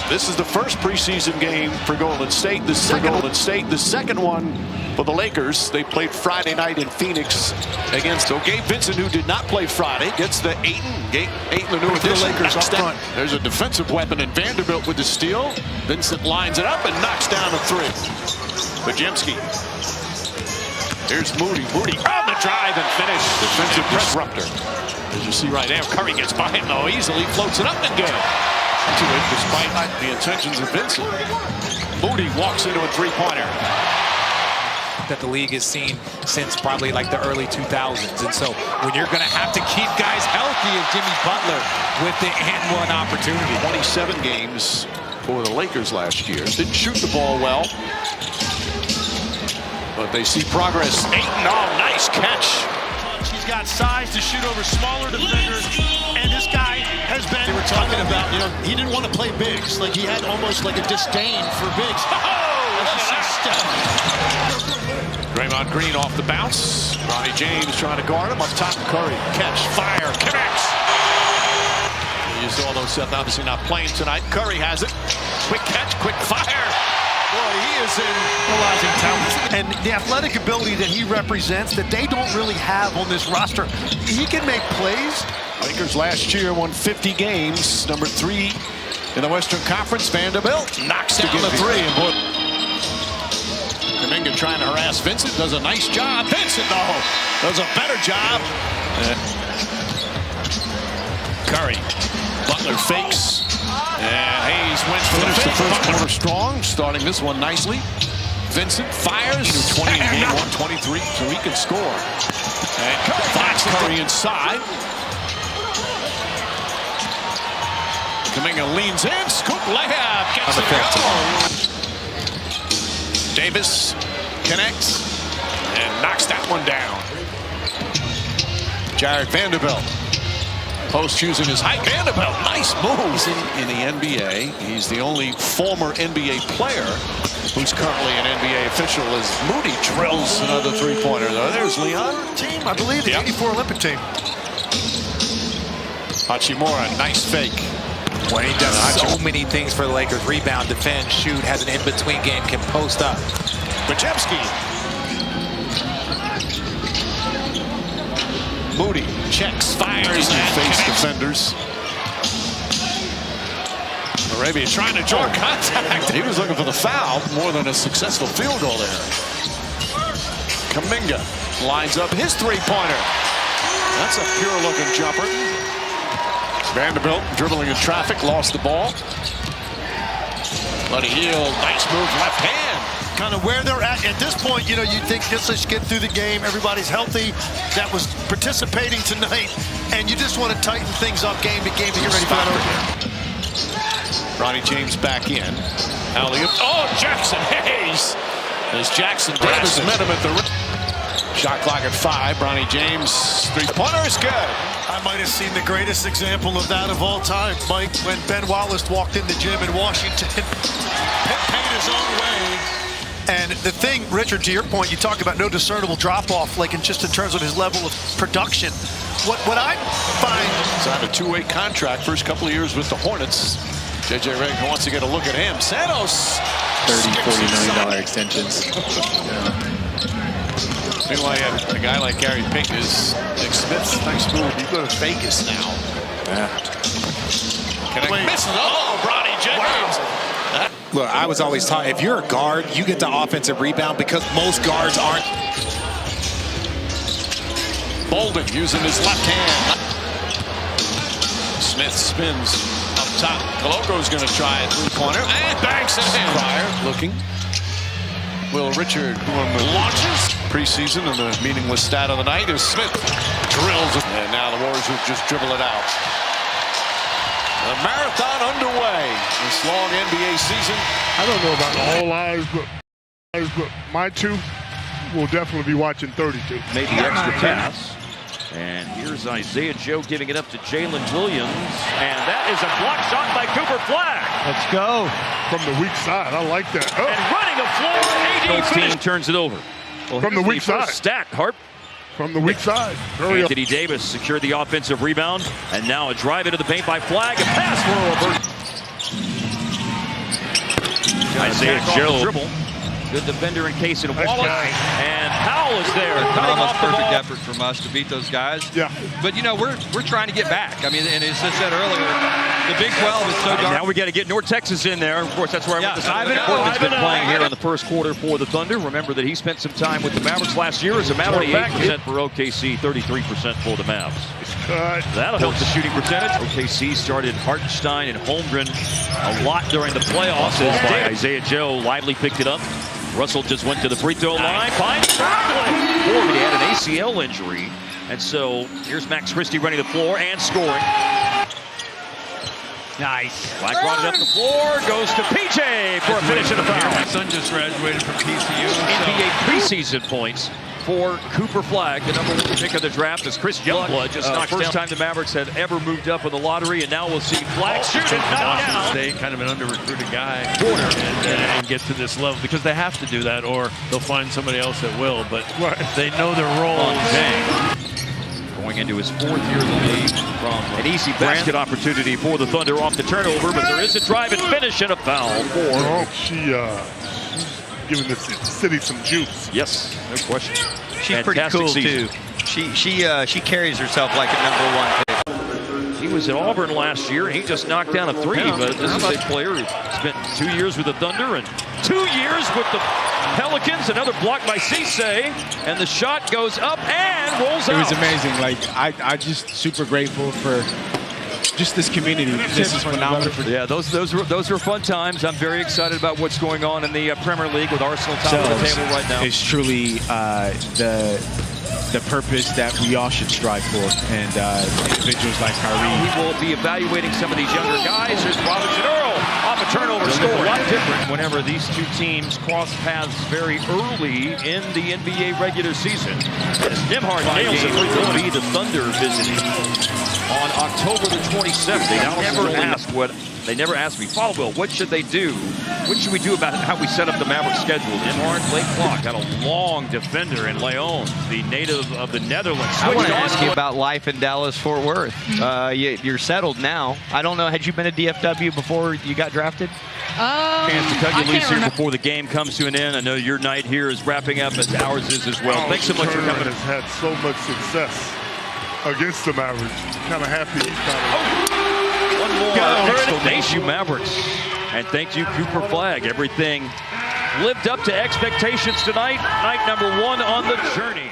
This is the first preseason game for Golden State. The second one for the Lakers. They played Friday night in Phoenix against Gabe Vincent, who did not play Friday, gets the Ayton, the new addition. The Lakers up front. There's a defensive weapon in Vanderbilt with the steal. Vincent lines it up and knocks down a three. Bajemski. Here's Moody on the drive and finish. Defensive disruptor. As you see right now, Curry gets by him though easily, floats it up and good. To it despite the intentions of Vincent. Moody walks into a three-pointer. That the league has seen since probably like the early 2000s. And so when you're going to have to keep guys healthy as Jimmy Butler with the and-one opportunity. 27 games for the Lakers last year. Didn't shoot the ball well. But they see progress. Ayton, oh, nice catch. He's got size to shoot over smaller defenders. And this guy has been... They were talking about, you know, he didn't want to play bigs. Like he had almost like a disdain for bigs. Draymond Green off the bounce. Ronnie James trying to guard him up top. Curry, catch, fire, connects. You saw those Seth obviously not playing tonight. Curry has it. Quick catch, quick fire. Boy, he is in Realizing talent. And the athletic ability that he represents that they don't really have on this roster. He can make plays. Lakers last year won 50 games. Number 3 in the Western Conference. Vanderbilt knocks down the three. Kuminga trying to harass Vincent, does a nice job. Vincent, though, does a better job. Curry, Butler fakes, and Hayes wins for the first quarter strong, starting this one nicely. Vincent fires, 20 in game 123, so he can score. And finds Curry inside. Kuminga leans in, scoop layup, gets it go. Davis connects and knocks that one down. Jared Vanderbilt. Post using his height. Vanderbilt, nice moves in the NBA. He's the only former NBA player who's currently an NBA official as Moody drills another three-pointer. There's Leon. Team, I believe, the 84 Olympic team. Hachimura, nice fake. When he does so many things for the Lakers, rebound, defend, shoot, has an in-between game, can post up. Bajemski. Moody checks, fires, and face defenders. Arabia trying to draw contact. He was looking for the foul more than a successful field goal there. Kuminga lines up his three-pointer. That's a pure-looking jumper. Vanderbilt dribbling in traffic, lost the ball. Buddy Hield, nice move, left hand. Kind of where they're at this point, you know, you think just let's get through the game. Everybody's healthy that was participating tonight, and you just want to tighten things up game to game to get ready for that over. Ronnie James back in. Alley-oop. Oh, Jackson Hayes. As Jackson Davis met him at the rim. Shot clock at 5. Ronnie James, three-pointer is good. I might have seen the greatest example of that of all time, Mike, when Ben Wallace walked in the gym in Washington, paid his own way. And the thing, Richard, to your point, you talk about no discernible drop-off, like in terms of his level of production. What I find... Signed a two-way contract, first couple of years with the Hornets. J.J. Redick wants to get a look at him. Santos. $30-40 million extensions. Yeah. Meanwhile, you have a guy like Gary Payton is Nick Smith. Nice move. You go to Vegas now. Yeah. Can I miss it? Oh, Bronny James. Wow. Look, I was always taught, if you're a guard, you get the offensive rebound because most guards aren't. Bolden using his left hand. Smith spins up top. Coloco's going to try a three-pointer. And banks it in. Pryor looking. Will Richard launches. Preseason, and the meaningless stat of the night is Smith drills it. And now the Warriors will just dribble it out. The marathon underway. This long NBA season. I don't know about all eyes, but my two will definitely be watching 32. Made the extra pass. And here's Isaiah Joe giving it up to Jalen Williams. And that is a block shot by Cooper Flag. Let's go. From the weak side. I like that. Oh. And running a floor. AD team turns it over. Well, from the weak side. Stat, Harp. From the weak side. Anthony Davis secured the offensive rebound. And now a drive into the paint by Flag. A pass for over. Isaiah Joe. Dribble. Good defender in case in Wallace. And Powell is there. Cutting off the perfect ball. effort from us to beat those guys. Yeah. But, you know, we're trying to get back. I mean, and as I said earlier, the Big 12 is so dark. Now we got to get North Texas in there. Of course, that's where I went to Ivan Portland's been playing here in the first quarter for the Thunder. Remember that he spent some time with the Mavericks last year as a Maver. 28% for OKC, 33% for the Mavs. That'll help the shooting percentage. OKC started Hartenstein and Holmgren a lot during the playoffs. As by Isaiah Joe, Lively picked it up. Russell just went to the free throw line. Finds traveling. He had an ACL injury. And so here's Max Christie running the floor and scoring. Nice. Black brought it up the floor. Goes to PJ for a finish and a foul. My son just graduated from TCU. NBA preseason points for Cooper Flagg, the #1 pick of the draft, as Chris Youngblood just knocked down. First time the Mavericks had ever moved up in the lottery, and now we'll see Flagg shoot it, knocked down. State, kind of an under-recruited guy, and get to this level because they have to do that, or they'll find somebody else that will. But they know their role. Going into his 4th year in the league from an easy basket opportunity for the Thunder off the turnover, but there is a drive and finish and a foul for. She's giving the city some juice. Yes, no question. She's pretty cool too. She carries herself like a #1 pick. He was at Auburn last year, and he just knocked down a 3. But this is a player who spent 2 years with the Thunder and 2 years with the Pelicans. Another block by Cisse, and the shot goes up and rolls out. It was amazing. Like I just super grateful for just this community. This is phenomenal. Yeah, those were fun times. I'm very excited about what's going on in the Premier League with Arsenal top of the table right now. It's truly the purpose that we all should strive for, and individuals like Kyrie. We will be evaluating some of these younger guys. There's Robinson Earl off a turnover score. A lot different whenever these two teams cross paths very early in the NBA regular season. As Nembhard nails it, will be the Thunder visiting on October the 27th. They never asked me, Will, what should they do? What should we do about how we set up the Mavericks schedule? Nembhard, late clock, got a long defender in Leon, the native of the Netherlands. I want to ask you about life in Dallas-Fort Worth. You're settled now. I don't know, had you been a DFW before you got drafted? Chance to cut you loose here before the game comes to an end. I know your night here is wrapping up as ours is as well. Thanks so much for coming. Has had so much success against the Mavericks. Kind of happy he's One more explanation, Mavericks. And thank you, Cooper Flagg. Everything lived up to expectations tonight. Night #1 on the journey.